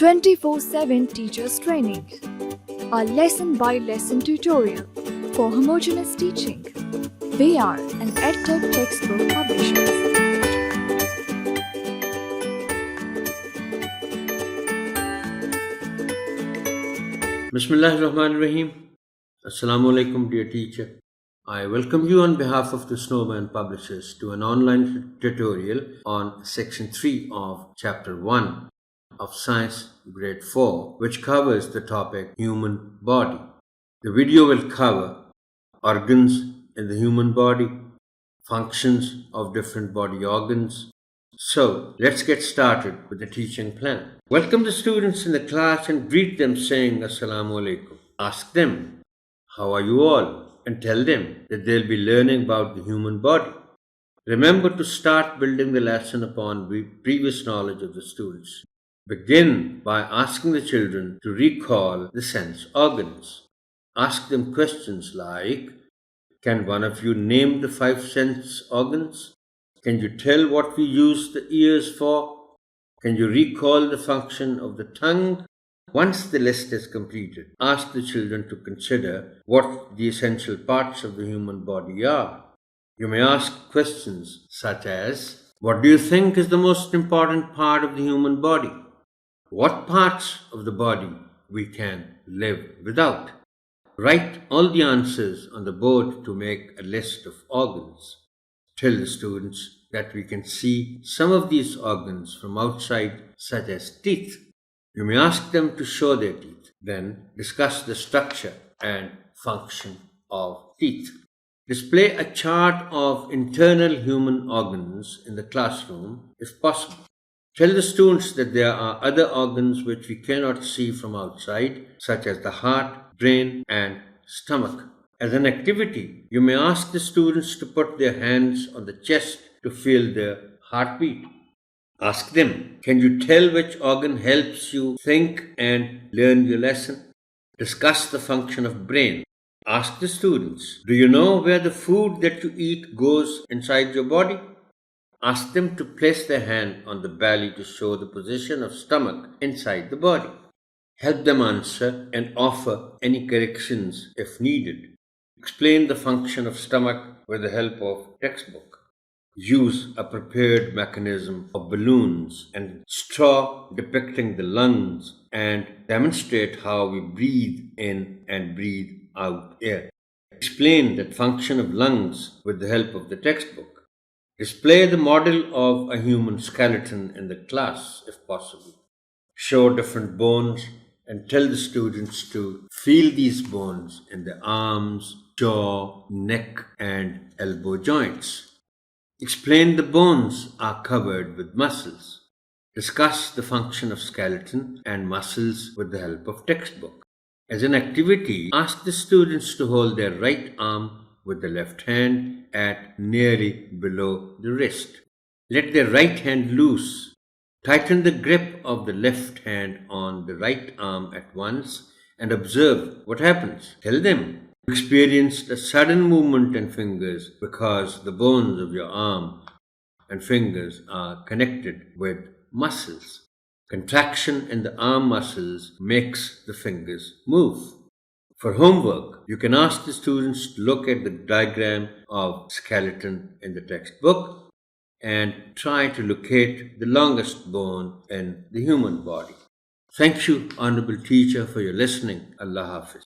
24/7 Teachers Training, a lesson-by-lesson tutorial for homogeneous teaching. We are an EdTech textbook publishers. Bismillahirrahmanirrahim. Assalamu alaikum, dear teacher. I welcome you on behalf of the Snowman publishers to an online tutorial on section 3 of chapter 1 of Science grade 4, which covers the topic human body. The video will cover organs in the human body, functions of different body organs. So, let's get started with the teaching plan. Welcome the students in the class and greet them saying Assalamu alaikum. Ask them, how are you all? And tell them that they'll be learning about the human body. Remember to start building the lesson upon previous knowledge of the students. Begin by asking the children to recall the sense organs. Ask them questions like, can one of you name the 5 sense organs? Can you tell what we use the ears for? Can you recall the function of the tongue? Once the list is completed, ask the children to consider what the essential parts of the human body are. You may ask questions such as, what do you think is the most important part of the human body? What parts of the body we can live without? Write all the answers on the board to make a list of organs. Tell the students that we can see some of these organs from outside, such as teeth. You may ask them to show their teeth, then discuss the structure and function of teeth. Display a chart of internal human organs in the classroom if possible. Tell the students that there are other organs which we cannot see from outside, such as the heart, brain, and stomach. As an activity, you may ask the students to put their hands on the chest to feel their heartbeat. Ask them, can you tell which organ helps you think and learn your lesson? Discuss the function of brain. Ask the students, do you know where the food that you eat goes inside your body? Ask them to place their hand on the belly to show the position of stomach inside the body. Help them answer and offer any corrections if needed. Explain the function of stomach with the help of textbook. Use a prepared mechanism of balloons and straw depicting the lungs and demonstrate how we breathe in and breathe out air. Explain the function of lungs with the help of the textbook. Display the model of a human skeleton in the class if possible. Show different bones and tell the students to feel these bones in the arms, jaw, neck, and elbow joints. Explain the bones are covered with muscles. Discuss the function of skeleton and muscles with the help of textbook. As an activity, ask the students to hold their right arm with the left hand at nearly below the wrist. Let their right hand loose. Tighten the grip of the left hand on the right arm at once and observe what happens. Tell them, you experienced a sudden movement in fingers because the bones of your arm and fingers are connected with muscles. Contraction in the arm muscles makes the fingers move. For homework, you can ask the students to look at the diagram of skeleton in the textbook and try to locate the longest bone in the human body. Thank you, Honorable Teacher, for your listening. Allah Hafiz.